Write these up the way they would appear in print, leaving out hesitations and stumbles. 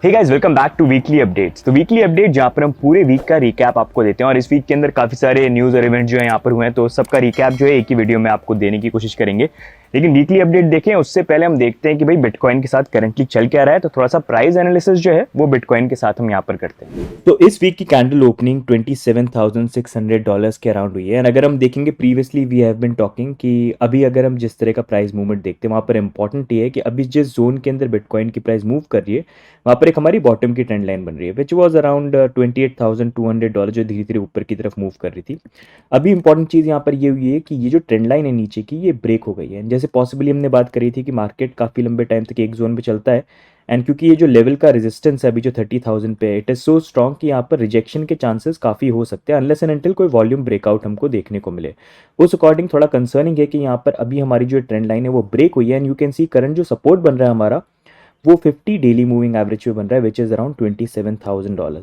Hey guys, welcome back to weekly updates. तो weekly update जहाँ पर हम पूरे वीक का रिकैप आपको देते हैं और इस वीक के अंदर काफ़ी सारे न्यूज़ और इवेंट जो है यहाँ पर हुए हैं, तो सबका रिकैप जो है एक ही वीडियो में आपको देने की कोशिश करेंगे। लेकिन वीकली अपडेट देखें उससे पहले हम देखते हैं कि भाई बिटकॉइन के साथ करंटली चल क्या रहा है। तो थोड़ा सा प्राइस एनालिसिस जो है वो बिटकॉइन के साथ हम यहाँ पर करते हैं। तो इस वीक की कैंडल ओपनिंग $27,600 के अराउंड हुई है। एंड अगर हम देखेंगे previously we have been talking कि अभी अगर हम जिस तरह का प्राइस मूवमेंट देखते हैं वहाँ पर इंपॉर्टेंट ये है कि अभी जिस जोन के अंदर बिटकॉइन की प्राइस मूव कर रही है वहाँ पर एक हमारी बॉटम की ट्रेंड लाइन बन रही है विच वॉज अराउंड $28,200 जो धीरे धीरे ऊपर की तरफ मूव कर रही थी। अभी इंपॉर्टेंट चीज़ यहाँ पर ये हुई है कि ये जो ट्रेंड लाइन है नीचे की ये ब्रेक हो गई है। जैसे पॉसिबली हमने बात करी थी कि मार्केट काफ़ी लंबे टाइम तक एक जोन पे चलता है एंड क्योंकि ये जो लेवल का रेजिस्टेंस है अभी जो 30,000 पे इट इज़ सो स्ट्रॉन्ग कि यहाँ पर रिजेक्शन के चांसेस काफ़ी हो सकते हैं अनलेस एंड अनटिल कोई वॉल्यूम ब्रेकआउट हमको देखने को मिले। उस अकॉर्डिंग थोड़ा कंसर्निंग है कि यहाँ पर अभी हमारी जो ट्रेंड लाइन है वो ब्रेक हुई है and you can see current जो सपोर्ट बन रहा है हमारा वो 50 डेली मूविंग एवरेज पे बन रहा है विच इज़ अराउंड $27,000।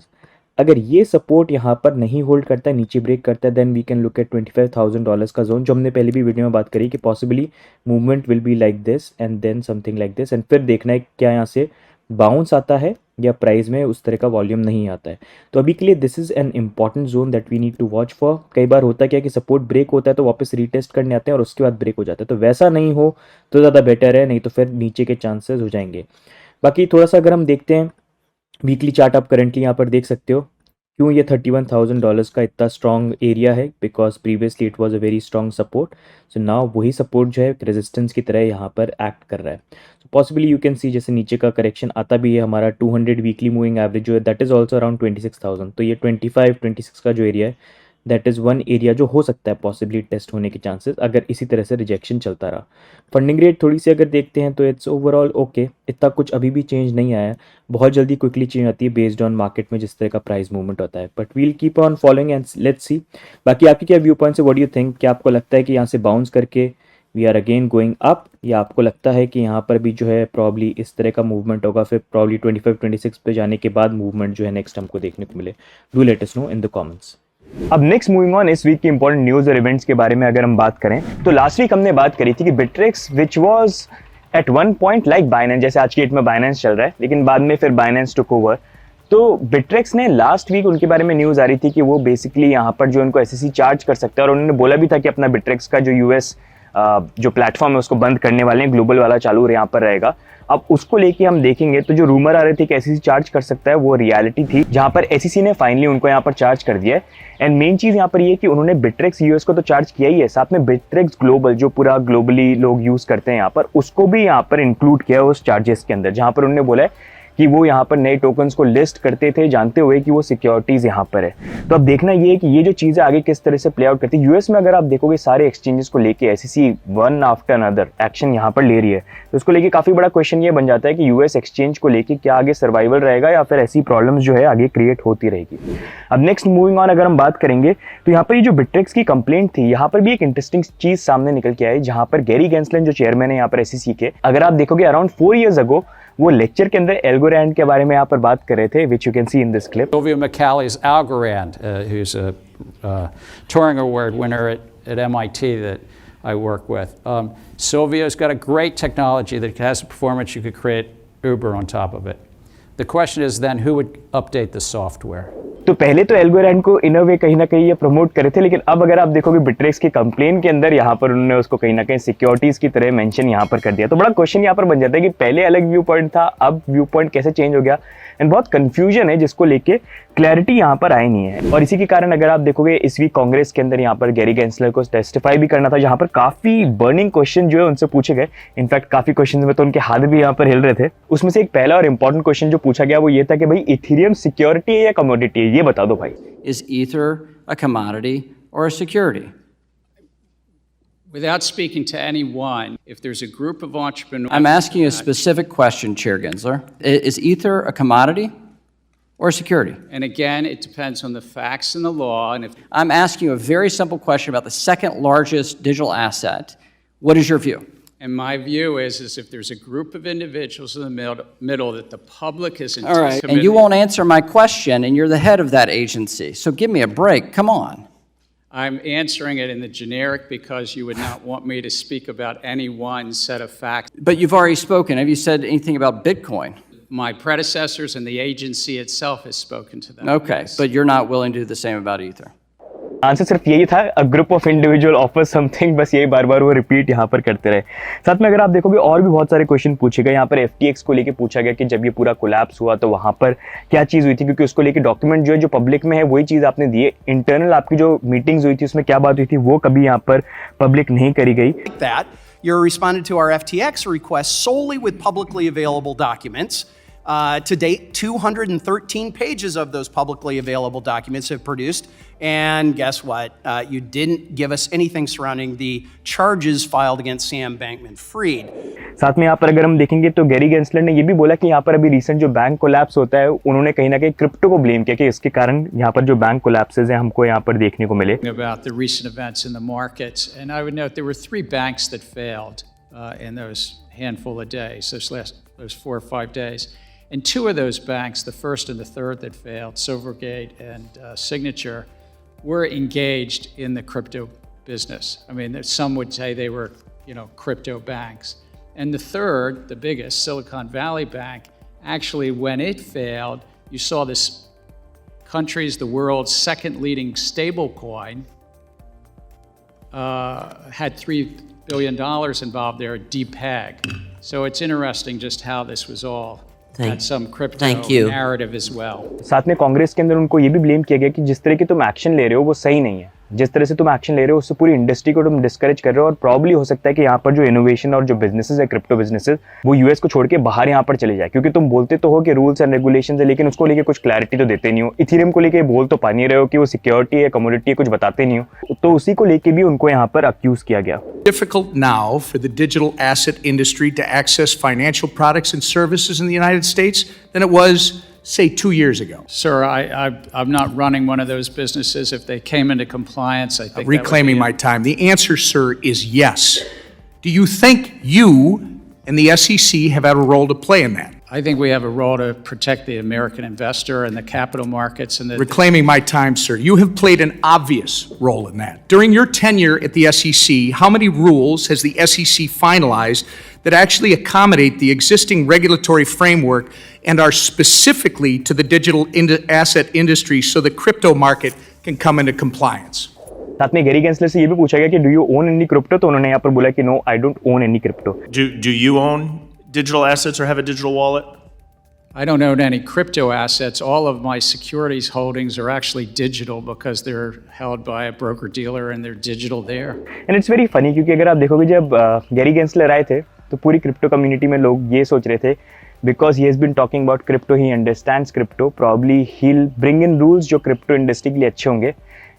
अगर ये सपोर्ट यहाँ पर नहीं होल्ड करता है, नीचे ब्रेक करता है, then we can look at $25,000 का जोन जो हमने पहले भी वीडियो में बात करी कि possibly movement will be like this and then something like this and फिर देखना है क्या यहाँ से बाउंस आता है या प्राइस में उस तरह का वॉल्यूम नहीं आता है। तो अभी के लिए this is an important zone that we need to watch for. कई बार होता क्या है कि सपोर्ट ब्रेक होता है तो वापस रीटेस्ट करने आते हैं और उसके बाद ब्रेक हो जाता है, तो वैसा नहीं हो तो ज़्यादा बेटर है, नहीं तो फिर नीचे के चांसेस हो जाएंगे। बाकी थोड़ा सा अगर हम देखते हैं वीकली चार्ट आप करंटली यहाँ पर देख सकते हो क्यों ये $31,000 का इतना स्ट्रॉन्ग एरिया है because previously it was a very strong support. So now वही सपोर्ट जो है रेजिस्टेंस की तरह यहाँ पर एक्ट कर रहा है। सो पॉसिबली यू कैन सी जैसे नीचे का करेक्शन आता भी है हमारा 200 वीकली मूविंग एवरेज जो है दैट इज़ ऑल्सो अराउंड 26,000। तो ये 25-26 का जो एरिया है दैट इज़ वन एरिया जो हो सकता है पॉसिबली टेस्ट होने के चांसेस अगर इसी तरह से रिजेक्शन चलता रहा। फंडिंग रेट थोड़ी सी अगर देखते हैं तो इट्स ओवरऑल ओके, इतना कुछ अभी भी चेंज नहीं आया है, बहुत जल्दी क्विकली चेंज आती है बेस्ड ऑन मार्केट में जिस तरह का प्राइस मूवमेंट होता है, but we'll keep on following and let's see. बाकी आपकी क्या व्यू पॉइंट से व्हाट डू यू थिंक, क्या आपको लगता है कि यहाँ से बाउंस करके we are again going up या आपको लगता है कि यहाँ पर भी जो है प्रॉब्ली इस तरह का मूवमेंट होगा फिर प्रॉब्ली 25-26 पे जाने के बाद मूवमेंट जो है नेक्स्ट हमको देखने को मिले? Do let us know in the comments. अब नेक्स्ट मूविंग ऑन इस वीक की इंपॉर्टेंट न्यूज़ और इवेंट्स के बारे में अगर हम बात करें तो लास्ट वीक हमने बात करी थी कि Bittrex which was at one point like Binance, जैसे आज की डेट में बाइनेंस चल रहा है लेकिन बाद में फिर बाइनेंस टुक ओवर। तो बिटरेक्स ने लास्ट वीक उनके बारे में न्यूज़ आ रही थी कि वो बेसिकली यहाँ पर जो उनको एसईसी चार्ज कर सकता है और उन्होंने बोला भी था कि अपना बिटरेक्स का जो यूएस जो प्लेटफॉर्म है उसको बंद करने वाले हैं, ग्लोबल वाला चालू यहाँ पर रहेगा। अब उसको लेके हम देखेंगे तो जो रूमर आ रहे थे कि एसईसी चार्ज कर सकता है वो रियलिटी थी, जहाँ पर एसईसी ने फाइनली उनको यहाँ पर चार्ज कर दिया है। एंड मेन चीज़ यहाँ पर ये कि उन्होंने बिटरेक्स यूएस को तो चार्ज किया ही है, साथ में बिटरेक्स ग्लोबल जो पूरा ग्लोबली लोग यूज़ करते हैं यहाँ पर उसको भी यहाँ पर इंक्लूड किया है उस चार्जेस के अंदर, जहाँ पर उन्होंने बोला है कि वो यहाँ पर नए टोकन्स को लिस्ट करते थे जानते हुए कि वो सिक्योरिटीज़ यहाँ पर है। तो अब देखना ये है कि ये जो चीज़ें आगे किस तरह से प्ले आउट करती है। यूएस में अगर आप देखोगे सारे एक्सचेंजेस को लेके SEC one after another action यहाँ पर ले रही है, तो उसको लेके काफ़ी बड़ा क्वेश्चन ये बन जाता है कि यूएस एक्सचेंज को लेके क्या आगे सर्वाइवल रहेगा या फिर ऐसी प्रॉब्लम्स जो है आगे क्रिएट होती रहेगी। अब नेक्स्ट मूविंग ऑन अगर हम बात करेंगे तो यहाँ पर ये जो बिटरेक्स की कंप्लेंट थी यहाँ पर भी एक इंटरेस्टिंग चीज़ सामने निकल के आई, जहाँ पर गैरी गेंसलन जो चेयरमैन है यहाँ पर एसईसी के, अगर आप देखोगे अराउंड 4 years अगो वो लेक्चर के अंदर एल्गोरैंड के बारे में यहाँ पर बात कर रहे थे, which you can see in this clip. Sylvia McCally's Algorand, who's a Turing Award winner at MIT that I work with. Sylvia's got a great technology that has the performance you could create Uber on top of it. The question is then who would update the software? तो पहले तो Algorand को इन अ वे कहीं ना कहीं ये promote करे थे, लेकिन अब अगर आप देखोगे बिटरेक्स के कंप्लेन के अंदर यहाँ पर उन्होंने उसको कहीं ना कहीं सिक्योरिटीज की तरह मेंशन यहाँ पर कर दिया। तो बड़ा क्वेश्चन यहाँ पर बन जाता है कि पहले अलग व्यू पॉइंट था, अब व्यू पॉइंट कैसे चेंज हो गया, एंड बहुत कंफ्यूजन है जिसको लेके क्लैरिटी यहाँ पर आई नहीं है। और इसी के कारण अगर आप देखोगे इस वीक कांग्रेस के अंदर यहाँ पर गैरी गेंसलर को टेस्टिफाई भी करना था, जहाँ पर काफी बर्निंग क्वेश्चन जो है उनसे पूछे गए। इनफैक्ट काफी क्वेश्चन में तो उनके हाथ भी यहाँ पर हिल रहे थे। उसमें से एक पहला और इंपॉर्टेंट क्वेश्चन जो पूछा गया वो ये था कि भाई इथेरियम सिक्योरिटी है या कमोडिटी है, ये बता दो भाई। Is Ether a commodity or a security? Without speaking to anyone, if there's a group of entrepreneurs... I'm asking you a specific question, Chair Gensler. Is Ether a commodity or a security? And again, it depends on the facts and the law. And if I'm asking you a very simple question about the second largest digital asset. What is your view? And my view is if there's a group of individuals in the middle that the public is All right, and you won't answer my question, and you're the head of that agency. So give me a break. Come on. I'm answering it in the generic because you would not want me to speak about any one set of facts. But you've already spoken. Have you said anything about Bitcoin? my predecessors and the agency itself has spoken to them. Okay, but you're not willing to do the same about Ether. Answer सिर्फ यही था, a group of individual offer something, बस यही बार बार वो repeat यहाँ पर करते रहे। साथ में अगर आप देखोगे और भी बहुत सारे क्वेश्चन पूछे गए, यहाँ पर FTX को लेके पूछा गया कि जब ये पूरा कोलैप्स हुआ तो वहाँ पर क्या चीज़ हुई थी, क्योंकि उसको लेके डॉक्यूमेंट जो है जो पब्लिक में है वही चीज़ आपने दी है, इंटरनल आपकी जो मीटिंग्स हुई थी उसमें क्या बात हुई थी वो कभी यहाँ पर पब्लिक नहीं करी गई। That you responded to our FTX request solely with publicly available documents. To date, 213 pages of those publicly available documents have produced. And guess what? You didn't give us anything surrounding the charges filed against Sam Bankman-Fried. साथ में यहाँ पर अगर हम देखेंगे तो Gary Gensler ने ये भी बोला कि यहाँ पर अभी रिसेंट जो बैंक कोलैप्स होता है उन्होंने कहीं ना कहीं क्रिप्टो को ब्लेम किया कि इसके कारण यहाँ पर जो बैंक कोलैप्सेस हैं हमको यहाँ पर देखने को मिले। About the recent events in the markets, and I would note there were 3 banks that failed in those handful of days, those 4 or 5 days. And 2 of those banks, the first and the third that failed, Silvergate and Signature, were engaged in the crypto business. I mean, some would say they were, crypto banks. And the third, the biggest, Silicon Valley Bank, actually, when it failed, you saw this country's, the world's second leading stable coin, had $3 billion involved there, DPEG. So it's interesting just how this was all had some crypto narrative as well. साथ में कांग्रेस के अंदर उनको ये भी blame किया गया कि जिस तरह की तुम एक्शन ले रहे हो वो सही नहीं है, जिस तरह से तुम एक्शन ले रहे हो उससे पूरी इंडस्ट्री को तुम डिस्करेज कर रहे हो, और प्रॉब्ली हो सकता है कि यहाँ पर जो इनोवेशन और जो बिजनेसेस है क्रिप्टो बिजनेसेस वो यूएस को छोड़ के बाहर यहाँ पर चले जाए, क्योंकि तुम बोलते तो हो कि रूल्स एंड रेगुलेशंस है लेकिन उसको लेके कुछ क्लैरिटी तो देते नहीं हो। इथेरियम को लेके बोल तो पा नहीं रहे हो कि वो सिक्योरिटी है, कमोडिटी है, कुछ बताते नहीं हो, तो उसी को लेके भी उनको यहाँ पर अक्यूज किया गया। Difficult now for the digital asset industry to access financial products and services in the United States than it was, say, 2 years ago. Sir, I'm not running one of those businesses. If they came into compliance, I think Reclaiming my time. The answer, sir, is yes. Do you think you and the SEC have had a role to play in that? I think we have a role to protect the American investor and the capital markets and the Reclaiming my time, sir. You have played an obvious role in that. During your tenure at the SEC, how many rules has the SEC finalized that actually accommodate the existing regulatory framework and are specifically to the digital asset industry so the crypto market can come into compliance? साथ में Gary Gensler से ये भी पूछा गया कि do you own any crypto, तो उन्होंने यहाँ पर बोला कि no, I don't own any crypto. Do you own digital assets or have a digital wallet? I don't own any crypto assets. All of my securities holdings are actually digital because they're held by a broker dealer and they're digital there. And it's very funny, क्योंकि अगर आप देखोगे जब Gary Gensler आए थे तो पूरी crypto community में लोग ये सोच रहे थे because he has been talking about crypto, he understands crypto, probably he will bring in rules जो क्रिप्टो इंडस्ट्री के लिए अच्छे होंगे।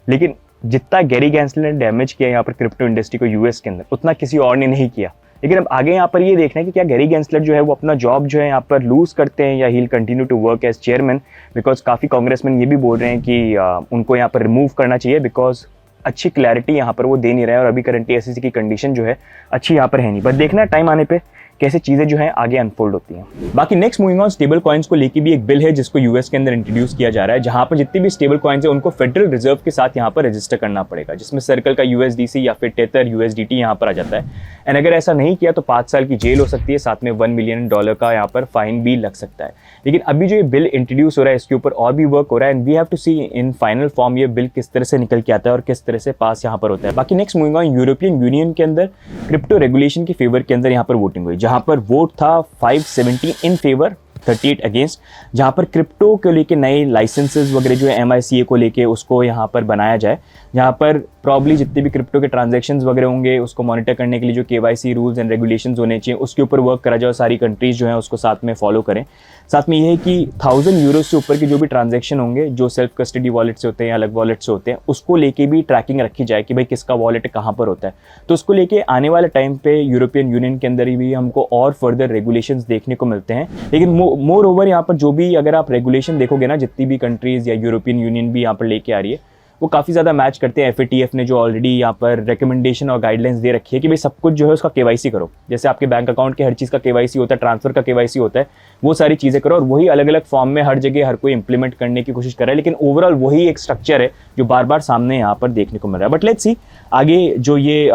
लेकिन जितना गैरी गेंसलर ने डैमेज किया यहाँ पर क्रिप्टो इंडस्ट्री को यूएस के अंदर, उतना किसी और ने नहीं किया। लेकिन अब आगे यहाँ पर ये देखना है कि क्या गैरी गेंसलर जो है वो अपना जॉब जो है यहाँ पर लूज करते हैं या he will continue to work as chairman, because काफ़ी कांग्रेसमैन ये भी बोल रहे हैं कि उनको यहाँ पर रिमूव करना चाहिए बिकॉज अच्छी क्लैरिटी यहाँ पर वो दे नहीं रहे हैं और अभी करंटली एसईसी की कंडीशन जो है अच्छी यहाँ पर है नहीं। बट देखना टाइम आने पे कैसे चीज़ें जो है आगे अनफोल्ड होती हैं। बाकी next moving on, stable coins को लेके भी एक बिल है जिसको यूएस के अंदर इंट्रोड्यूस किया जा रहा है, जहां पर जितनी भी स्टेबल कॉइन्स है उनको फेडरल रिजर्व के साथ यहाँ पर रजिस्टर करना पड़ेगा, जिसमें सर्कल का यूएसडीसी या फिर टेथर यूएसडीटी यहाँ पर आ जाता है। एंड अगर ऐसा नहीं किया तो 5 साल की जेल हो सकती है, साथ में $1 मिलियन का यहाँ पर फाइन भी लग सकता है। लेकिन अभी जो ये बिल इंट्रोड्यूस हो रहा है इसके ऊपर और भी वर्क हो रहा है and we have to see in final form ये बिल किस तरह से निकल के आता है और किस तरह से पास यहाँ पर होता है। बाकी next moving on, European union के अंदर क्रिप्टो रेगुलेशन के फेवर के अंदर यहाँ पर वोटिंग हुई, जहाँ पर वोट था 570 इन फेवर 38 अगेंस्ट, जहाँ पर क्रिप्टो को लेके नए लाइसेंसेस वगैरह जो है MICA को लेके उसको यहाँ पर बनाया जाए, जहाँ पर प्रॉब्ली जितने भी क्रिप्टो के ट्रांजैक्शंस वगैरह होंगे उसको मॉनिटर करने के लिए जो KYC रूल्स एंड रेगुलेशंस होने चाहिए उसके ऊपर वर्क करा जाए, सारी कंट्रीज जो है उसको साथ में फॉलो करें। साथ में ये है कि 1000 यूरो से ऊपर के जो भी ट्रांजैक्शन होंगे जो सेल्फ कस्टडी वॉलेट से होते हैं या अलग वॉलेट से होते हैं उसको लेके भी ट्रैकिंग रखी जाए कि भाई किसका वॉलेट कहाँ पर होता है। तो उसको लेके आने वाले टाइम पे यूरोपियन यूनियन के अंदर ही भी हमको और फर्दर रेगुलेशंस देखने को मिलते हैं। लेकिन मोर ओवर यहाँ पर जो भी अगर आप रेगुलेशन देखोगे ना, जितनी भी कंट्रीज या यूरोपियन यूनियन भी यहाँ पर लेके आ रही है वो काफ़ी ज़्यादा मैच करते हैं FATF ने जो ऑलरेडी यहाँ पर रिकमेंडेशन और गाइडलाइंस दे रखी है कि भाई सब कुछ जो है उसका KYC करो, जैसे आपके बैंक अकाउंट के हर चीज़ का KYC होता है, ट्रांसफर का KYC होता है, वो सारी चीज़ें करो और वही अलग अलग फॉर्म में हर जगह हर कोई इंप्लीमेंट करने की कोशिश कर रहा है। लेकिन ओवरऑल वही एक स्ट्रक्चर है जो बार बार सामने यहाँ पर देखने को मिल रहा है। बट लेट्स सी आगे जो ये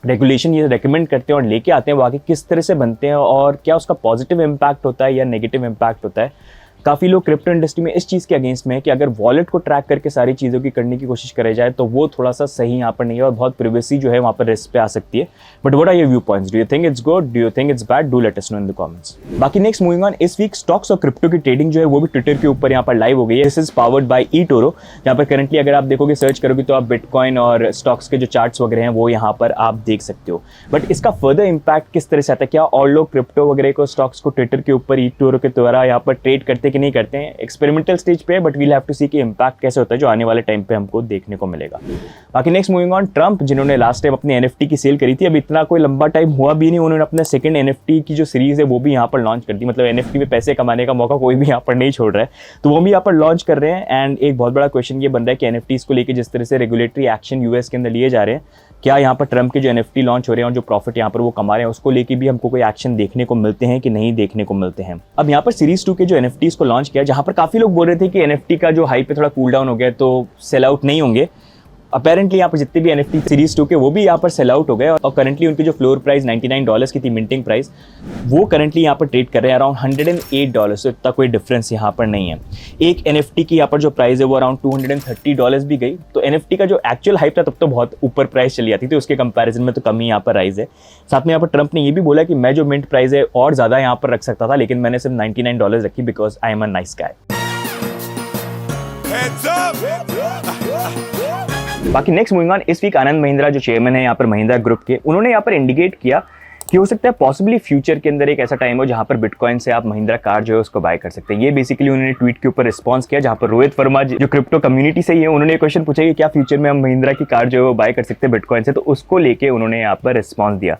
रेगुलेशन ये रेकमेंड करते हैं और लेके आते हैं वो आगे किस तरह से बनते हैं और क्या उसका पॉजिटिव इम्पैक्ट होता है या नेगेटिव इम्पैक्ट होता है। काफ़ी लोग क्रिप्टो इंडस्ट्री में इस चीज़ के अगेंस्ट में है कि अगर वॉलेट को ट्रैक करके सारी चीज़ों की करने की कोशिश करे जाए तो वो थोड़ा सा सही यहाँ पर नहीं है और बहुत प्रिवेसी जो है वहाँ पर रिस्क पे आ सकती है। But what are your view points? Do you think it's good? Do you think it's bad? Do let us know in the comments. बाकी नेक्स्ट मूविंग ऑन, इस वीक स्टॉक्स और क्रिप्टो की ट्रेडिंग जो है वो भी ट्विटर के ऊपर यहाँ पर लाइव हो गई है। This is powered by eToro, जहाँ पर करंटली अगर आप देखोगे सर्च करोगे तो आप बिटकॉइन और स्टॉक्स के जो चार्ट्स वगैरह हैं वो यहाँ पर आप देख सकते हो। बट इसका फर्दर इम्पैक्ट किस तरह से आता है, क्या और लोग क्रिप्टो वगैरह को स्टॉक्स को ट्विटर के ऊपर eToro के द्वारा यहाँ पर ट्रेड करते कि नहीं करते हैं, एक्सपेरिमेंटल स्टेज पे है, बट वील हैव टू सी कि इम्पैक्ट कैसे होता है जो आने वाले टाइम पे हमको देखने को मिलेगा। बाकी नेक्स्ट मूविंग ऑन, ट्रम्प जिन्होंने लास्ट टाइम अपनी NFT की सेल करी थी, अब इतना कोई लंबा टाइम हुआ भी नहीं, उन्होंने अपने सेकंड NFT की जो सीरीज है वो भी यहाँ पर लॉन्च कर दी। मतलब NFT में पैसे कमाने का मौका कोई भी यहाँ पर नहीं छोड़ रहा है, तो वो भी यहाँ पर लॉन्च कर रहे हैं। एंड एक बहुत बड़ा क्वेश्चन ये बन रहा है कि NFTs को लेकर जिस तरह से रेगुलेटरी एक्शन US के अंदर लिए जा रहे हैं, क्या यहाँ पर ट्रम्प के जो NFT लॉन्च हो रहे हैं और जो प्रॉफिट यहाँ पर वो कमा रहे हैं उसको लेके भी हमको कोई एक्शन देखने को मिलते हैं कि नहीं देखने को मिलते हैं। अब यहाँ पर सीरीज 2 के जो NFTs को लॉन्च किया, जहाँ पर काफी लोग बोल रहे थे कि NFT का जो हाइप पे थोड़ा कूल डाउन हो गया तो सेल आउट नहीं होंगे। अपेरेंटली यहाँ पर जितने भी NFT सीरीज 2 के वो भी यहाँ पर सेल आउट हो गए और करंटली उनकी जो फ्लोर प्राइस $99 की थी, मिंटिंग प्राइस, वो करंटली यहाँ पर ट्रेड कर रहे हैं अराउंड $108, तो इतना कोई डिफरेंस यहाँ पर नहीं है। एक NFT की यहाँ पर जो प्राइस है वो अराउंड $230 भी गई, तो NFT का जो एक्चुअल हाइप था तब तो बहुत ऊपर प्राइस चली जाती थी, उसके कंपैरिजन में तो कम ही यहाँ पर राइज है। साथ में यहाँ पर ट्रम्प ने ये भी बोला कि मैं जो मिंट प्राइस है और ज़्यादा यहाँ पर रख सकता था, लेकिन मैंने सिर्फ $99 रखी because I am a nice guy. बाकी नेक्स्ट मूविंग ऑन, इस वीक आनंद महिंद्रा जो चेयरमैन है यहाँ पर महिंद्रा ग्रुप के, उन्होंने यहाँ पर इंडिकेट किया कि हो सकता है पॉसिबली फ्यूचर के अंदर एक ऐसा टाइम हो जहाँ पर बिटकॉइन से आप महिंद्रा कार जो है उसको बाय कर सकते हैं। ये बेसिकली उन्होंने ट्वीट के ऊपर रिस्पॉन्स किया, जहाँ पर रोहित वर्मा जो क्रिप्टो कम्युनिटी से ही है, उन्होंने क्वेश्चन पूछा कि क्या फ्यूचर में हम महिंद्रा की कार जो है वो बाय कर सकते हैं बिटकॉइन से, तो उसको लेके उन्होंने यहाँ पर रिस्पॉन्स दिया।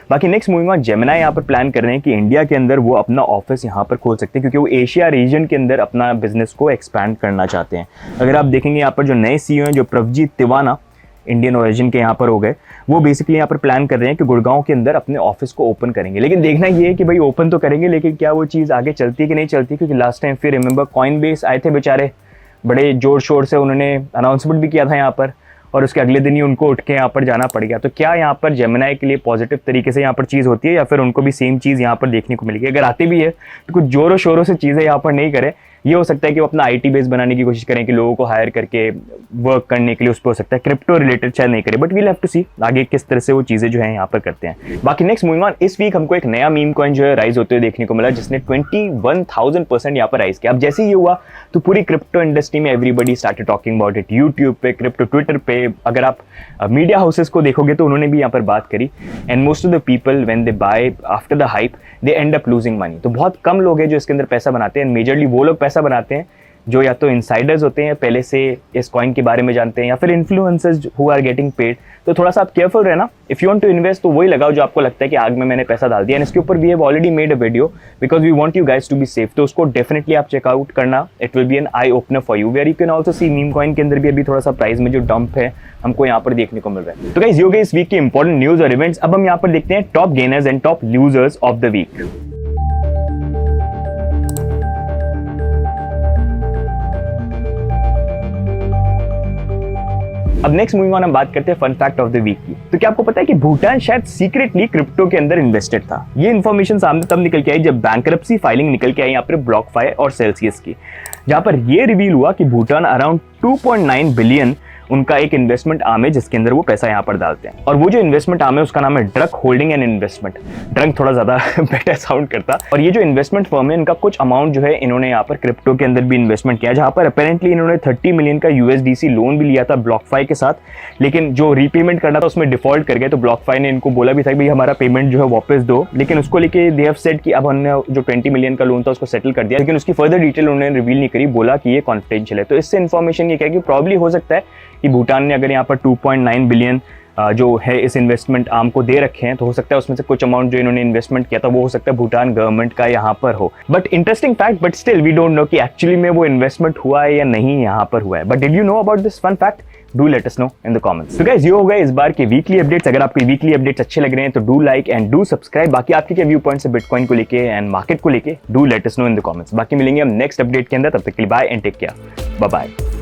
बाकी नेक्स्ट मूविंग ऑन, जेमिनाई यहाँ पर प्लान कर रहे हैं कि इंडिया के अंदर वो अपना ऑफिस यहाँ पर खोल सकते हैं क्योंकि वो एशिया रीजन के अंदर अपना बिजनेस को एक्सपैंड करना चाहते हैं। अगर आप देखेंगे यहाँ पर जो नए CEO हैं, जो प्रभजीत तिवाना इंडियन ओरिजिन के यहाँ पर हो गए, वो बेसिकली यहाँ पर प्लान कर रहे हैं कि गुड़गांव के अंदर अपने ऑफिस को ओपन करेंगे। लेकिन देखना ये है कि भाई ओपन तो करेंगे, लेकिन क्या वो चीज़ आगे चलती है कि नहीं चलती, क्योंकि लास्ट टाइम फिर रिमेंबर कॉइनबेस आए थे बेचारे, बड़े जोर शोर से उन्होंने अनाउंसमेंट भी किया था यहाँ पर और उसके अगले दिन ही उनको उठ के यहाँ पर जाना पड़ गया। तो क्या यहाँ पर जेमिनाई के लिए पॉजिटिव तरीके से यहाँ पर चीज़ होती है या फिर उनको भी सेम चीज़ यहाँ पर देखने को मिलेगी? अगर आती भी है तो कुछ जोरों शोरों से चीज़ें यहाँ पर नहीं करें। ये हो सकता है कि वो अपना IT बेस बनाने की कोशिश करें कि लोगों को हायर करके वर्क करने के लिए, उस पर हो सकता है क्रिप्टो रिलेटेड शायद नहीं करें, बट वील हैव टू सी आगे किस तरह से वो चीज़ें जो है यहाँ पर करते हैं। बाकी नेक्स्ट मूविंग ऑन, इस वीक हमको एक नया मीम कॉइन जो है राइज होते हुए देखने को मिला, जिसने 21,000% यहाँ पर राइज किया। अब जैसे ही ये हुआ तो पूरी क्रिप्टो इंडस्ट्री में everybody started talking about it, YouTube पे, क्रिप्टो ट्विटर पे, अगर आप मीडिया हाउसेस को देखोगे तो उन्होंने भी यहाँ पर बात करी। And most of the people when they buy after the hype they end up losing money. तो बहुत कम लोग हैं जो इसके अंदर पैसा बनाते हैं, मेजरली वो लोग पैसा बनाते हैं जो या तो इनसाइडर्स होते हैं, पहले से इस कॉइन के बारे में जानते हैं, या फिर influencers who are getting paid. तो थोड़ा सा आप केयरफुल रहना, if you want to invest तो वही लगाओ जो आपको लगता है कि आग में मैंने पैसा डाल दिया। एंड इसके ऊपर we have already made a video because we want you guys to be safe, तो उसको डेफिनेटली आप चेकआउट करना। It will be an eye opener for you, where you can also see meme coin के अंदर भी अभी थोड़ा सा प्राइस में जो डंप है हमको यहाँ पर देखने को मिल रहा है। तो गाइस ये हो गए इस वीक के इंपॉर्टेंट न्यूज और इवेंट्स। अब हम यहाँ पर देखते हैं top gainers and top losers of the week. अब नेक्स्ट मूविंग ऑन हम बात करते हैं fun fact of the week की। तो क्या आपको पता है कि भूटान शायद सीक्रेटली क्रिप्टो के अंदर इन्वेस्टेड था? ये इन्फॉर्मेशन सामने तब निकल के आई जब बैंकरप्सी फाइलिंग निकल के आई यहाँ पर ब्लॉकफाई और सेल्सियस की, जहां पर ये रिवील हुआ कि भूटान अराउंड 2.9 बिलियन उनका एक इन्वेस्टमेंट आर्म है जिसके अंदर वो पैसा यहाँ पर डालते हैं। और वो जो इन्वेस्टमेंट आर्म है उसका नाम है drug holding and investment. Drug थोड़ा ज्यादा बेटर साउंड करता। और ये जो इन्वेस्टमेंट फर्म है, इनका कुछ अमाउंट जो है इन्होंने यहाँ पर क्रिप्टो के अंदर भी इन्वेस्टमेंट किया, जहाँ पर अपेरेंटली इन्होंने 30 मिलियन का USDC लोन भी लिया था ब्लॉकफाई के साथ, लेकिन जो रीपेमेंट करना था उसमें डिफॉल्ट कर गए। तो ब्लॉकफाई ने इनको बोला भी था कि भाई हमारा पेमेंट जो है वापस दो, लेकिन उसको लेके दे हैव सेड कि अब हमने जो 20 मिलियन का लोन था उसको सेटल कर दिया, लेकिन उसकी फर्दर डिटेल उन्होंने रिवील नहीं करी, बोला कि ये कॉन्फिडेंशियल है। तो इससे इन्फॉर्मेशन ये क्या कि प्रॉब्ली हो सकता है कि भूटान ने अगर यहाँ पर 2.9 बिलियन जो है इस इन्वेस्टमेंट आर्म को दे रखे हैं, तो हो सकता है उसमें से कुछ अमाउंट जो इन्होंने इन्वेस्टमेंट किया था वो हो सकता है भूटान गवर्नमेंट का यहाँ पर हो। But interesting fact, but still we don't know कि एक्चुअली में वो इन्वेस्टमेंट हुआ है या नहीं यहाँ पर हुआ है। But did you know about this fun fact? Do let us know in the comments. तो गाइस ये हो गए इस बार के वीकली अपडेट्स। अगर आपको वीकली अपडेट्स अच्छे लग रहे हैं तो do like and do subscribe. बाकी आपके क्या व्यू पॉइंट्स है बिटकॉइन को लेके एंड मार्केट को लेके, do let us know in the comments. बाकी मिलेंगे हम नेक्स्ट अपडेट के अंदर, तब तक के लिए bye and take care, bye bye.